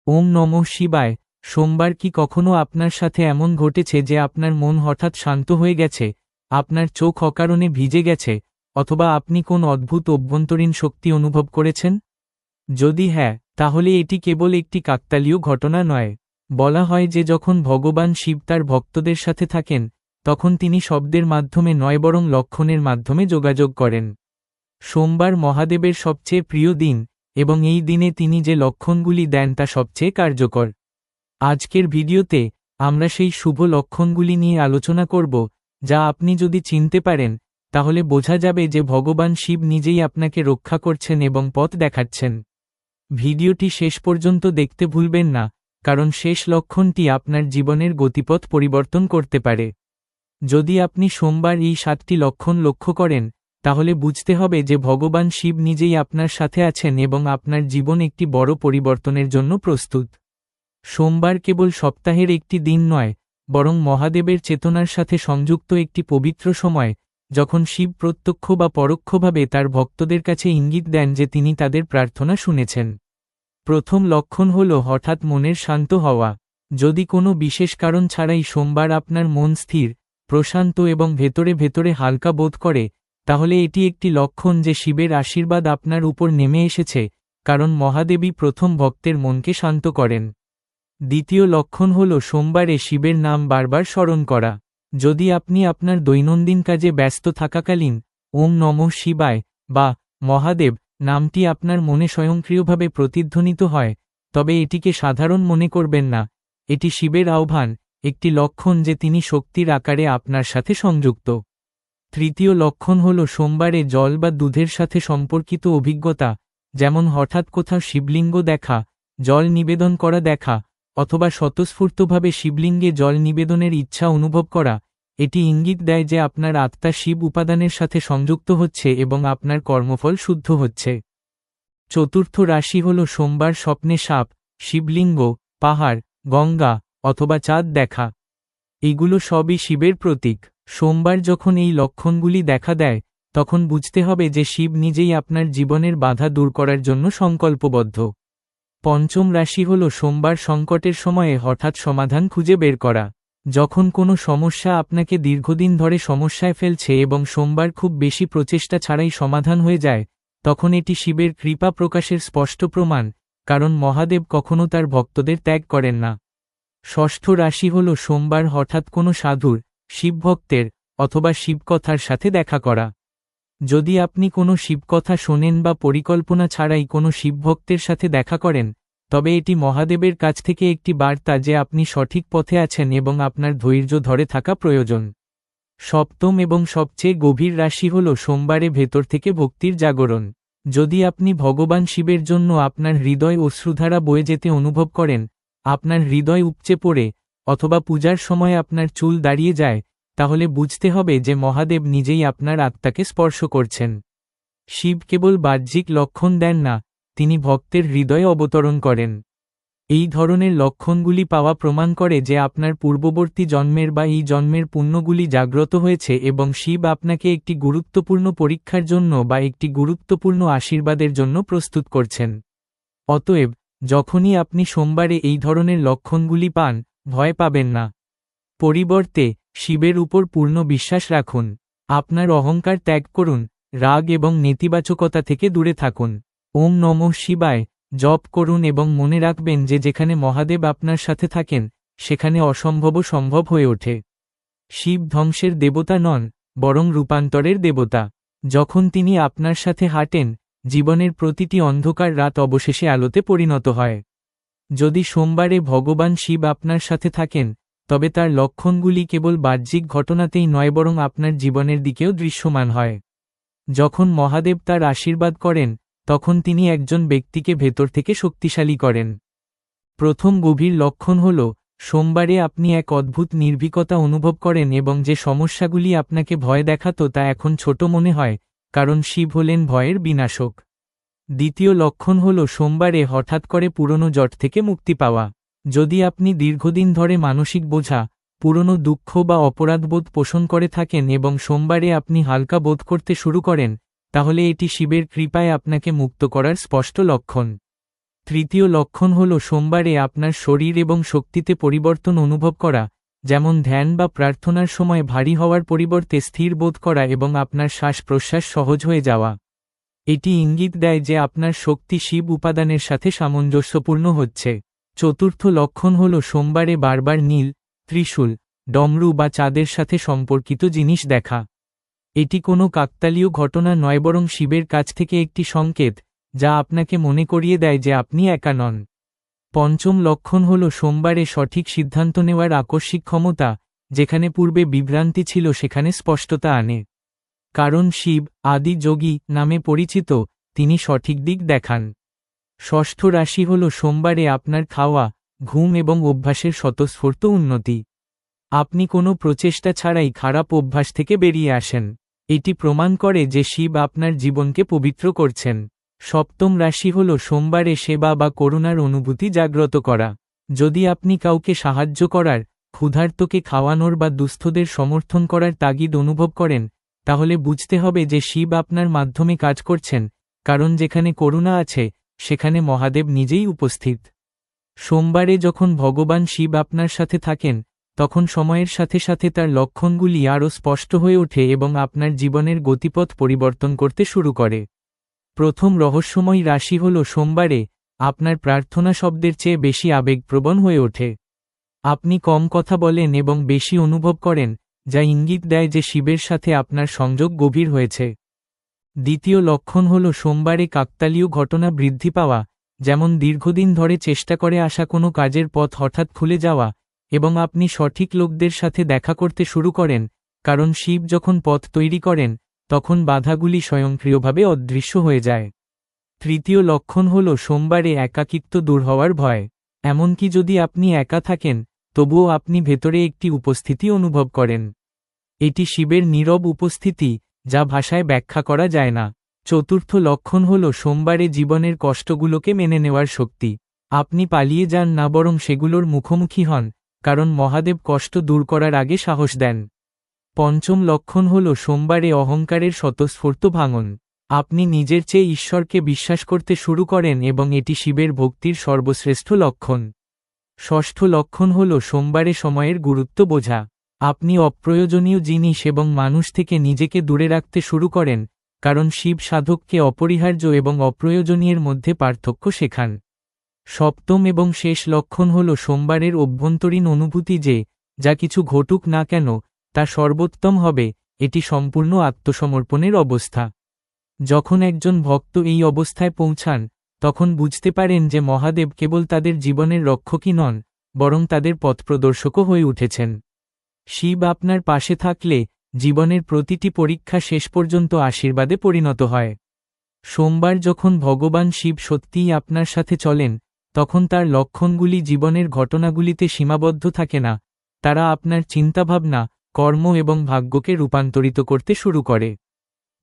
ওম নমঃ শিবায়। সোমবার কি কখনো আপনার সাথে এমন ঘটেছে যে আপনার মন হঠাৎ শান্ত হয়ে গেছে, আপনার চোখ অকারণে ভিজে গেছে, অথবা আপনি কোন অদ্ভুত অভ্যন্তরীণ শক্তি অনুভব করেছেন? যদি হ্যাঁ, তাহলে এটি কেবল একটি কাকতালীয় ঘটনা নয়। বলা হয় যে যখন ভগবান শিব তার ভক্তদের সাথে থাকেন, তখন তিনি শব্দের মাধ্যমে নয় বরং লক্ষণের মাধ্যমে যোগাযোগ করেন। সোমবার মহাদেবের সবচেয়ে প্রিয় দিন, এবং এই দিনে তিনি যে লক্ষণগুলি দেন তা সবচেয়ে কার্যকর। আজকের ভিডিওতে আমরা সেই শুভ লক্ষণগুলি নিয়ে আলোচনা করব, যা আপনি যদি চিনতে পারেন, তাহলে বোঝা যাবে যে ভগবান শিব নিজেই আপনাকে রক্ষা করছেন এবং পথ দেখাচ্ছেন। ভিডিওটি শেষ পর্যন্ত দেখতে ভুলবেন না, কারণ শেষ লক্ষণটি আপনার জীবনের গতিপথ পরিবর্তন করতে পারে। যদি আপনি সোমবার এই 7টি লক্ষণ লক্ষ্য করেন, তাহলে বুঝতে হবে যে ভগবান শিব নিজেই আপনার সাথে আছেন এবং আপনার জীবন একটি বড় পরিবর্তনের জন্য প্রস্তুত। সোমবার কেবল সপ্তাহের একটি দিন নয়, বরং মহাদেবের চেতনার সাথে সংযুক্ত একটি পবিত্র সময়, যখন শিব প্রত্যক্ষ বা পরোক্ষভাবে তার ভক্তদের কাছে ইঙ্গিত দেন যে তিনি তাদের প্রার্থনা শুনেছেন। প্রথম লক্ষণ হল হঠাৎ মনের শান্ত হওয়া। যদি কোনো বিশেষ কারণ ছাড়াই সোমবার আপনার মন স্থির, প্রশান্ত এবং ভেতরে ভেতরে হালকা বোধ করে, তাহলে এটি একটি লক্ষণ যে শিবের আশীর্বাদ আপনার উপর নেমে এসেছে, কারণ মহাদেবী প্রথম ভক্তের মনকে শান্ত করেন। দ্বিতীয় লক্ষণ হল সোমবারে শিবের নাম বারবার স্মরণ করা। যদি আপনি আপনার দৈনন্দিন কাজে ব্যস্ত থাকাকালীন ওম নমঃ শিবায় বা মহাদেব নামটি আপনার মনে স্বয়ংক্রিয়ভাবে প্রতিধ্বনিত হয়, তবে এটিকে সাধারণ মনে করবেন না। এটি শিবের আহ্বান, একটি লক্ষণ যে তিনি শক্তির আকারে আপনার সাথে সংযুক্ত। তৃতীয় লক্ষণ হল সোমবারে জল বা দুধের সাথে সম্পর্কিত অভিজ্ঞতা, যেমন হঠাৎ কোথাও শিবলিঙ্গ দেখা, জল নিবেদন করা দেখা, অথবা স্বতঃস্ফূর্তভাবে শিবলিঙ্গে জল নিবেদনের ইচ্ছা অনুভব করা। এটি ইঙ্গিত দেয় যে আপনার আত্মা শিব উপাদানের সাথে সংযুক্ত হচ্ছে এবং আপনার কর্মফল শুদ্ধ হচ্ছে। চতুর্থ রাশি হল সোমবার স্বপ্নে সাপ, শিবলিঙ্গ, পাহাড়, গঙ্গা অথবা চাঁদ দেখা। এগুলো সবই শিবের প্রতীক। সোমবার যখন এই লক্ষণগুলি দেখা দেয়, তখন বুঝতে হবে যে শিব নিজেই আপনার জীবনের বাধা দূর করার জন্য সংকল্পবদ্ধ। পঞ্চম রাশি হল সোমবার সংকটের সময়ে হঠাৎ সমাধান খুঁজে বের করা। যখন কোনো সমস্যা আপনাকে দীর্ঘদিন ধরে সমস্যায় ফেলছে এবং সোমবার খুব বেশি প্রচেষ্টা ছাড়াই সমাধান হয়ে যায়, তখন এটি শিবের কৃপা প্রকাশের স্পষ্ট প্রমাণ, কারণ মহাদেব কখনো তার ভক্তদের ত্যাগ করেন না। ষষ্ঠ রাশি হল সোমবার হঠাৎ কোনো সাধুর, শিবভক্তের অথবা শিবকথার সাথে দেখা করা। যদি আপনি কোনো শিবকথা শোনেন বা পরিকল্পনা ছাড়াই কোনো শিবভক্তের সাথে দেখা করেন, তবে এটি মহাদেবের কাছ থেকে একটি বার্তা যে আপনি সঠিক পথে আছেন এবং আপনার ধৈর্য ধরে থাকা প্রয়োজন। সপ্তম এবং সবচেয়ে গভীর রাশি হল সোমবারে ভেতর থেকে ভক্তির জাগরণ। যদি আপনি ভগবান শিবের জন্য আপনার হৃদয় অশ্রুধারা বয়ে যেতে অনুভব করেন, আপনার হৃদয় উপচে পড়ে, অথবা পূজার সময় আপনার চুল দাঁড়িয়ে যায়, তাহলে বুঝতে হবে যে মহাদেব নিজেই আপনার আত্মাকে স্পর্শ করছেন। শিব কেবল বাহ্যিক লক্ষণ দেন না, তিনি ভক্তের হৃদয়ে অবতরণ করেন। এই ধরনের লক্ষণগুলি পাওয়া প্রমাণ করে যে আপনার পূর্ববর্তী জন্মের বা এই জন্মের পুণ্যগুলি জাগ্রত হয়েছে এবং শিব আপনাকে একটি গুরুত্বপূর্ণ পরীক্ষার জন্য বা একটি গুরুত্বপূর্ণ আশীর্বাদের জন্য প্রস্তুত করছেন। অতএব, যখনই আপনি সোমবারে এই ধরনের লক্ষণগুলি পান, ভয় পাবেন না। পরিবর্তে, শিবের উপর পূর্ণ বিশ্বাস রাখুন। আপনার অহংকার ত্যাগ করুন, রাগ এবং নেতিবাচকতা থেকে দূরে থাকুন। ওম নমঃ শিবায় জপ করুন এবং মনে রাখবেন যে যেখানে মহাদেব আপনার সাথে থাকেন, সেখানে অসম্ভবও সম্ভব হয়ে ওঠে। শিব ধ্বংসের দেবতা নন, বরং রূপান্তরের দেবতা। যখন তিনি আপনার সাথে হাঁটেন, জীবনের প্রতিটি অন্ধকার রাত অবশেষে আলোতে পরিণত হয়। যদি সোমবারে ভগবান শিব আপনার সাথে থাকেন, তবে তার লক্ষণগুলি কেবল বাহ্যিক ঘটনাতেই নয় বরং আপনার জীবনের দিকেও দৃশ্যমান হয়। যখন মহাদেব তার আশীর্বাদ করেন, তখন তিনি একজন ব্যক্তিকে ভেতর থেকে শক্তিশালী করেন। প্রথম গভীর লক্ষণ হল, সোমবারে আপনি এক অদ্ভুত নির্ভীকতা অনুভব করেন এবং যে সমস্যাগুলি আপনাকে ভয় দেখাত তা এখন ছোট মনে হয়, কারণ শিব হলেন ভয়ের বিনাশক। দ্বিতীয় লক্ষণ হল সোমবারে হঠাৎ করে পুরনো জট থেকে মুক্তি পাওয়া। যদি আপনি দীর্ঘদিন ধরে মানসিক বোঝা, পুরনো দুঃখ বা অপরাধবোধ পোষণ করে থাকেন এবং সোমবারে আপনি হালকা বোধ করতে শুরু করেন, তাহলে এটি শিবের কৃপায় আপনাকে মুক্ত করার স্পষ্ট লক্ষণ। তৃতীয় লক্ষণ হল সোমবারে আপনার শরীর এবং শক্তিতে পরিবর্তন অনুভব করা, যেমন ধ্যান বা প্রার্থনার সময় ভারী হওয়ার পরিবর্তে স্থির বোধ করা এবং আপনার শ্বাস প্রশ্বাস সহজ হয়ে যাওয়া। এটি ইঙ্গিত দেয় যে আপনার শক্তি শিব উপাদানের সাথে সামঞ্জস্যপূর্ণ হচ্ছে। চতুর্থ লক্ষণ হল সোমবারে বারবার নীল, ত্রিশূল, ডমরু বা চাঁদের সাথে সম্পর্কিত জিনিস দেখা। এটি কোনো কাকতালীয় ঘটনা নয় বরং শিবের কাছ থেকে একটি সংকেত, যা আপনাকে মনে করিয়ে দেয় যে আপনি একা নন। পঞ্চম লক্ষণ হল সোমবারে সঠিক সিদ্ধান্ত নেওয়ার আকস্মিক ক্ষমতা, যেখানে পূর্বে বিভ্রান্তি ছিল সেখানে স্পষ্টতা আনে। কারণ শিব আদি যোগী নামে পরিচিত, তিনি সঠিক দিক দেখান। ষষ্ঠ রাশি হল সোমবারে আপনার খাওয়া, ঘুম এবং অভ্যাসের স্বতঃস্ফূর্ত উন্নতি। আপনি কোনো প্রচেষ্টা ছাড়াই খারাপ অভ্যাস থেকে বেরিয়ে আসেন। এটি প্রমাণ করে যে শিব আপনার জীবনকে পবিত্র করছেন। সপ্তম রাশি হল সোমবারে সেবা বা করুণার অনুভূতি জাগ্রত করা। যদি আপনি কাউকে সাহায্য করার, ক্ষুধার্তকে খাওয়ানোর বা দুস্থদের সমর্থন করার তাগিদ অনুভব করেন, তাহলে বুঝতে হবে যে শিব আপনার মাধ্যমে কাজ করছেন, কারণ যেখানে করুণা আছে সেখানে মহাদেব নিজেই উপস্থিত। সোমবারে যখন ভগবান শিব আপনার সাথে থাকেন, তখন সময়ের সাথে সাথে তার লক্ষণগুলি আরও স্পষ্ট হয়ে ওঠে এবং আপনার জীবনের গতিপথ পরিবর্তন করতে শুরু করে। প্রথম রহস্যময় রাশি হল সোমবারে আপনার প্রার্থনা শব্দের চেয়ে বেশি আবেগপ্রবণ হয়ে ওঠে। আপনি কম কথা বলেন এবং বেশি অনুভব করেন, যা ইঙ্গিত দেয় যে শিবের সাথে আপনার সংযোগ গভীর হয়েছে। দ্বিতীয় লক্ষণ হল সোমবারে কাকতালীয় ঘটনা বৃদ্ধি পাওয়া, যেমন দীর্ঘদিন ধরে চেষ্টা করে আসা কোনো কাজের পথ হঠাৎ খুলে যাওয়া, এবং আপনি সঠিক লোকদের সাথে দেখা করতে শুরু করেন, কারণ শিব যখন পথ তৈরি করেন তখন বাধাগুলি স্বয়ংক্রিয়ভাবে অদৃশ্য হয়ে যায়। তৃতীয় লক্ষণ হল সোমবারে একাকিত্ব দূর হওয়ার ভয়। এমনকি যদি আপনি একা থাকেন, তবুও আপনি ভেতরে একটি উপস্থিতি অনুভব করেন। এটি শিবের নীরব উপস্থিতি, যা ভাষায় ব্যাখ্যা করা যায় না। চতুর্থ লক্ষণ হল সোমবারে জীবনের কষ্টগুলোকে মেনে নেওয়ার শক্তি। আপনি পালিয়ে যান না বরং সেগুলোর মুখোমুখি হন, কারণ মহাদেব কষ্ট দূর করার আগে সাহস দেন। পঞ্চম লক্ষণ হল সোমবারে অহংকারের স্বতঃস্ফূর্ত ভাঙন। আপনি নিজের চেয়ে ঈশ্বরকে বিশ্বাস করতে শুরু করেন এবং এটি শিবের ভক্তির সর্বশ্রেষ্ঠ লক্ষণ। ষষ্ঠ লক্ষণ হল সোমবারে সময়ের গুরুত্ব বোঝা। আপনি অপ্রয়োজনীয় জিনিস এবং মানুষ থেকে নিজেকে দূরে রাখতে শুরু করেন, কারণ শিব সাধককে অপরিহার্য এবং অপ্রয়োজনীয়ের মধ্যে পার্থক্য শেখান। সপ্তম এবং শেষ লক্ষণ হল সোমবারের অভ্যন্তরীণ অনুভূতি যে, যা কিছু ঘটুক না কেন তা সর্বোত্তম হবে। এটি সম্পূর্ণ আত্মসমর্পণের অবস্থা। যখন একজন ভক্ত এই অবস্থায় পৌঁছান, তখন বুঝতে পারেন যে মহাদেব কেবল তাদের জীবনের রক্ষকই নন, বরং তাদের পথপ্রদর্শকও হয়ে উঠেছেন। শিব আপনার পাশে থাকলে জীবনের প্রতিটি পরীক্ষা শেষ পর্যন্ত আশীর্বাদে পরিণত হয়। সোমবার যখন ভগবান শিব সত্যিই আপনার সাথে চলেন, তখন তার লক্ষণগুলি জীবনের ঘটনাগুলিতে সীমাবদ্ধ থাকে না, তারা আপনার চিন্তাভাবনা, কর্ম এবং ভাগ্যকে রূপান্তরিত করতে শুরু করে।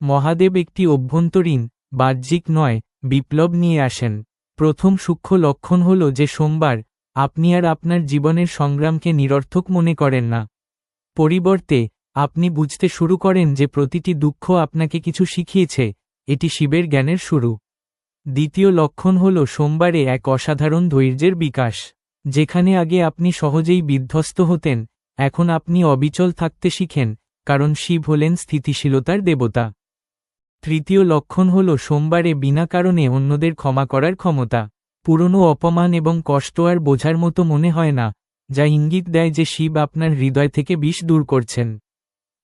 মহাদেব একটি অভ্যন্তরীণ, বাহ্যিক নয়, বিপ্লব নিয়ে আসেন। প্রথম সূক্ষ্ম লক্ষণ হল যে সোমবার আপনি আর আপনার জীবনের সংগ্রামকে নিরর্থক মনে করেন না। পরিবর্তে আপনি বুঝতে শুরু করেন যে প্রতিটি দুঃখ আপনাকে কিছু শিখিয়েছে, এটি শিবের জ্ঞানের শুরু। দ্বিতীয় লক্ষণ হল সোমবারে এক অসাধারণ ধৈর্যের বিকাশ। যেখানে আগে আপনি সহজেই বিধ্বস্ত হতেন, এখন আপনি অবিচল থাকতে শিখেন, কারণ শিব হলেন স্থিতিশীলতার দেবতা। তৃতীয় লক্ষণ হল সোমবারে বিনা কারণে অন্যদের ক্ষমা করার ক্ষমতা। পুরনো অপমান এবং কষ্ট আর বোঝার মতো মনে হয় না, যা ইঙ্গিত দেয় যে শিব আপনার হৃদয় থেকে বিষ দূর করছেন।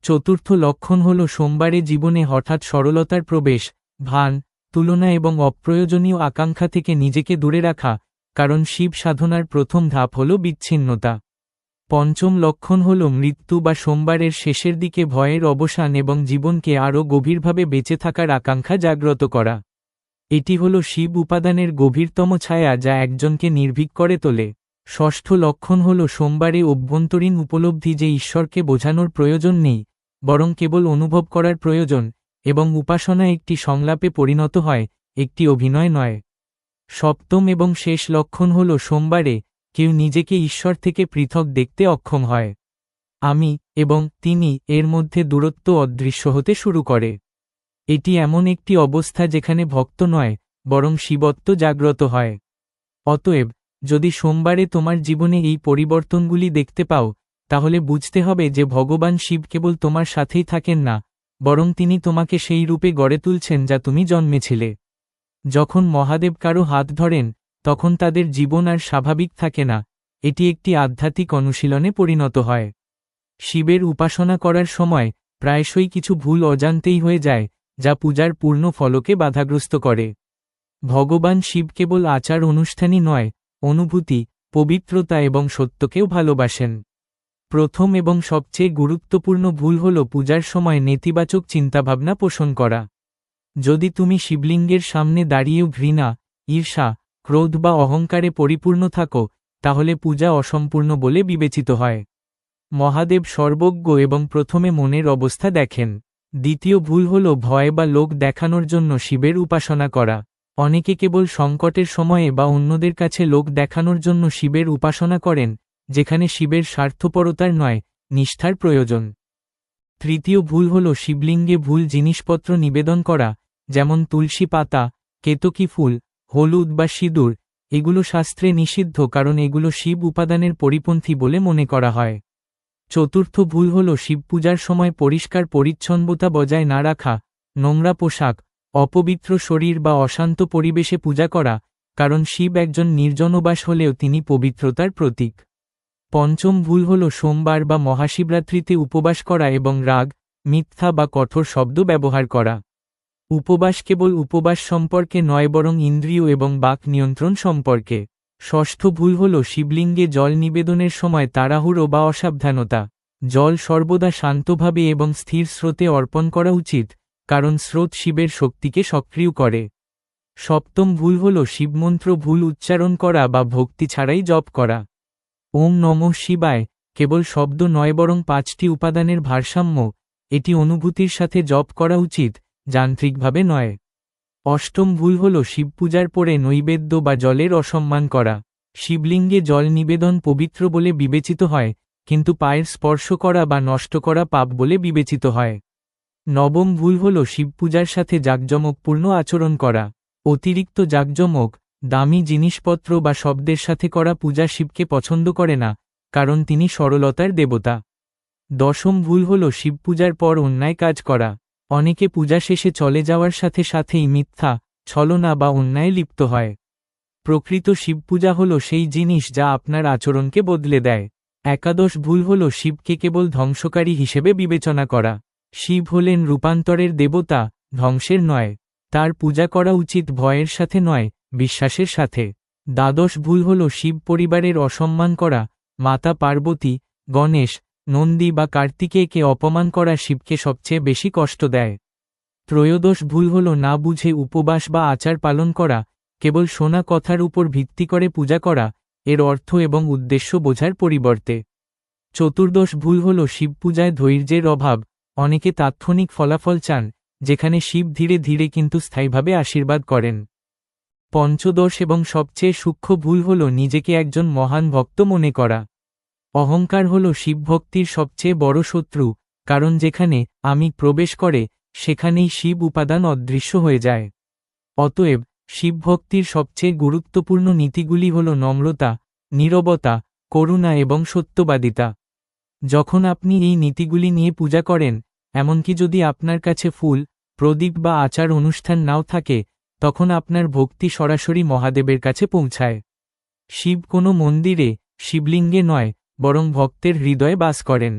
চতুর্থ লক্ষণ হল সোমবারে জীবনে হঠাৎ সরলতার প্রবেশ, ভান, তুলনা এবং অপ্রয়োজনীয় আকাঙ্ক্ষা থেকে নিজেকে দূরে রাখা, কারণ শিব সাধনার প্রথম ধাপ হল বিচ্ছিন্নতা। পঞ্চম লক্ষণ হল মৃত্যু বা সোমবারের শেষের দিকে ভয়ের অবসান এবং জীবনকে আরও গভীরভাবে বেঁচে থাকার আকাঙ্ক্ষা জাগ্রত করা। এটি হল শিব উপাদানের গভীরতম ছায়া যা একজনকে নির্ভীক করে তোলে। ষষ্ঠ লক্ষণ হল সোমবারে অভ্যন্তরীণ উপলব্ধি যে ঈশ্বরকে বোঝানোর প্রয়োজন নেই, বরং কেবল অনুভব করার প্রয়োজন, এবং উপাসনা একটি সংলাপে পরিণত হয়, একটি অভিনয় নয়। সপ্তম এবং শেষ লক্ষণ হল সোমবারে কেউ নিজেকে ঈশ্বর থেকে পৃথক দেখতে অক্ষম হয়। আমি এবং তিনি এর মধ্যে দূরত্ব অদৃশ্য হতে শুরু করে। এটি এমন একটি অবস্থা যেখানে ভক্ত নয়, বরং শিবত্ব জাগ্রত হয়। অতএব যদি সোমবারে তোমার জীবনে এই পরিবর্তনগুলি দেখতে পাও, তাহলে বুঝতে হবে যে ভগবান শিব কেবল তোমার সাথেই থাকেন না, বরং তিনি তোমাকে সেই রূপে গড়ে তুলছেন যা তুমি জন্মেছিলে। যখন মহাদেব কারো হাত ধরেন, তখন তাদের জীবন আর স্বাভাবিক থাকে না, এটি একটি আধ্যাত্মিক অনুশীলনে পরিণত হয়। শিবের উপাসনা করার সময় প্রায়শই কিছু ভুল অজান্তেই হয়ে যায়, যা পূজার পূর্ণ ফলকে বাধাগ্রস্ত করে। ভগবান শিব কেবল আচার অনুষ্ঠানই নয়, অনুভূতি, পবিত্রতা এবং সত্যকেও ভালোবাসেন। প্রথম এবং সবচেয়ে গুরুত্বপূর্ণ ভুল হল পূজার সময় নেতিবাচক চিন্তাভাবনা পোষণ করা। যদি তুমি শিবলিঙ্গের সামনে দাঁড়িয়েও ঘৃণা, ঈর্ষা, ক্রোধ বা অহংকারে পরিপূর্ণ থাকো, তাহলে পূজা অসম্পূর্ণ বলে বিবেচিত হয়। মহাদেব সর্বজ্ঞ এবং প্রথমে মনের অবস্থা দেখেন। দ্বিতীয় ভুল হল ভয় বা লোক দেখানোর জন্য শিবের উপাসনা করা। অনেকে কেবল সংকটের সময়ে বা অন্যদের কাছে লোক দেখানোর জন্য শিবের উপাসনা করেন, যেখানে শিবের স্বার্থপরতার নয়, নিষ্ঠার প্রয়োজন। তৃতীয় ভুল হল শিবলিঙ্গে ভুল জিনিসপত্র নিবেদন করা, যেমন তুলসী পাতা, কেতকী ফুল, হলুদ বা সিঁদুর। এগুলো শাস্ত্রে নিষিদ্ধ কারণ এগুলো শিব উপাদানের পরিপন্থী বলে মনে করা হয়। চতুর্থ ভুল হল শিবপূজার সময় পরিষ্কার পরিচ্ছন্নতা বজায় না রাখা, নোংরা পোশাক, অপবিত্র শরীর বা অশান্ত পরিবেশে পূজা করা, কারণ শিব একজন নির্জনবাস হলেও তিনি পবিত্রতার প্রতীক। পঞ্চম ভুল হল সোমবার বা মহাশিবরাত্রিতে উপবাস করা এবং রাগ, মিথ্যা বা কঠোর শব্দ ব্যবহার করা। উপবাস কেবল উপবাস সম্পর্কে নয়, বরং ইন্দ্রিয় এবং বাক নিয়ন্ত্রণ সম্পর্কে। ষষ্ঠ ভুল হল শিবলিঙ্গে জল নিবেদনের সময় তাড়াহুড়ো বা অসাবধানতা। জল সর্বদা শান্তভাবে এবং স্থির স্রোতে অর্পণ করা উচিত, কারণ স্রোত শিবের শক্তিকে সক্রিয় করে। সপ্তম ভুল হল শিবমন্ত্র ভুল উচ্চারণ করা বা ভক্তি ছাড়াই জপ করা। ওম নমঃ শিবায় কেবল শব্দ নয়, বরং 5টি উপাদানের ভারসাম্য, এটি অনুভূতির সাথে জপ করা উচিত, যান্ত্রিকভাবে নয়। অষ্টম ভুল হল শিবপূজার পরে নৈবেদ্য বা জলের অসম্মান করা। শিবলিঙ্গে জল নিবেদন পবিত্র বলে বিবেচিত হয়, কিন্তু পায়ের স্পর্শ করা বা নষ্ট করা পাপ বলে বিবেচিত হয়। নবম ভুল হল শিবপূজার সাথে জাঁকজমকপূর্ণ আচরণ করা। অতিরিক্ত জাঁকজমক, দামি জিনিসপত্র বা শব্দের সাথে করা পূজা শিবকে পছন্দ করে না, কারণ তিনি সরলতার দেবতা। দশম ভুল হল শিবপূজার পর অন্যায় কাজ করা। অনেকে পূজা শেষে চলে যাওয়ার সাথে সাথেই মিথ্যা, ছলনা বা অন্যায় লিপ্ত হয়। প্রকৃত শিবপূজা হল সেই জিনিস যা আপনার আচরণকে বদলে দেয়। একাদশ ভুল হল শিবকে কেবল ধ্বংসকারী হিসেবে বিবেচনা করা। শিব হলেন রূপান্তরের দেবতা, ধ্বংসের নয়। তার পূজা করা উচিত ভয়ের সাথে নয়, বিশ্বাসের সাথে। দ্বাদশ ভুল হল শিব পরিবারের অসম্মান করা। মাতা পার্বতী, গণেশ, নন্দী বা কার্তিকেয়কে অপমান করা শিবকে সবচেয়ে বেশি কষ্ট দেয়। ত্রয়োদশ ভুল হল না বুঝে উপবাস বা আচার পালন করা, কেবল শোনা কথার উপর ভিত্তি করে পূজা করা, এর অর্থ এবং উদ্দেশ্য বোঝার পরিবর্তে। চতুর্দশ ভুল হল শিবপূজায় ধৈর্যের অভাব। অনেকে তাৎক্ষণিক ফলাফল চান, যেখানে শিব ধীরে ধীরে কিন্তু স্থায়ীভাবে আশীর্বাদ করেন। পঞ্চদশ এবং সবচেয়ে সূক্ষ্ম ভুল হল নিজেকে একজন মহান ভক্ত মনে করা। অহংকার হল শিবভক্তির সবচেয়ে বড় শত্রু, কারণ যেখানে আমি প্রবেশ করে, সেখানেই শিব উপাদান অদৃশ্য হয়ে যায়। অতএব শিবভক্তির সবচেয়ে গুরুত্বপূর্ণ নীতিগুলি হল নম্রতা, নীরবতা, করুণা এবং সত্যবাদিতা। যখন আপনি এই নীতিগুলি নিয়ে পূজা করেন, এমনকি যদি আপনার কাছে ফুল, প্রদীপ বা আচার অনুষ্ঠান নাও থাকে, তখন আপনার ভক্তি সরাসরি মহাদেবের কাছে পৌঁছায়। শিব কোনো মন্দিরে, শিবলিঙ্গে নয়, বরং ভক্তের হৃদয়ে বাস করেন।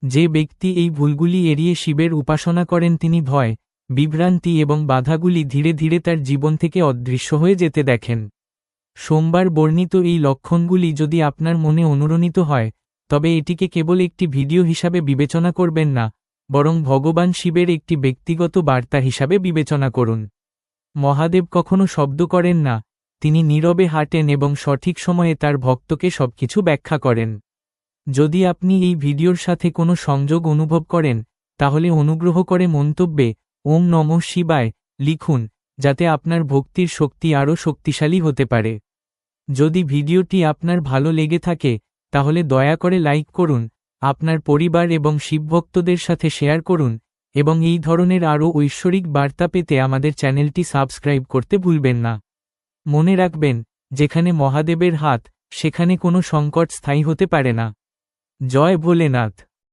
যে ব্যক্তি এই ভুলগুলি এড়িয়ে শিবের উপাসনা করেন তিনি ভয়, বিভ্রান্তি এবং বাধাগুলি ধীরে ধীরে তার জীবন থেকে অদৃশ্য হয়ে যেতে দেখেন। সোমবার বর্ণিত এই লক্ষণগুলি যদি আপনার মনে অনুরণিত হয়, তবে এটিকে কেবল একটি ভিডিও হিসাবে বিবেচনা করবেন না, বরং ভগবান শিবের একটি ব্যক্তিগত বার্তা হিসাবে বিবেচনা করুন। মহাদেব কখনো শব্দ করেন না, তিনি নীরবে হাঁটেন এবং সঠিক সময়ে তার ভক্তকে সবকিছু ব্যাখ্যা করেন। যদি আপনি এই ভিডিওর সাথে কোনো সংযোগ অনুভব করেন, তাহলে অনুগ্রহ করে মন্তব্যে ওম নমঃ শিবায় লিখুন, যাতে আপনার ভক্তির শক্তি আরও শক্তিশালী হতে পারে। যদি ভিডিওটি আপনার ভালো লেগে থাকে, তাহলে দয়া করে লাইক করুন, আপনার পরিবার এবং শিবভক্তদের সাথে শেয়ার করুন, এবং এই ধরনের আরও ঐশ্বরিক বার্তা পেতে আমাদের চ্যানেলটি সাবস্ক্রাইব করতে ভুলবেন না। মনে রাখবেন, যেখানে মহাদেবের হাত, সেখানে কোনো সংকট স্থায়ী হতে পারে না। জয় ভোলেনাথ।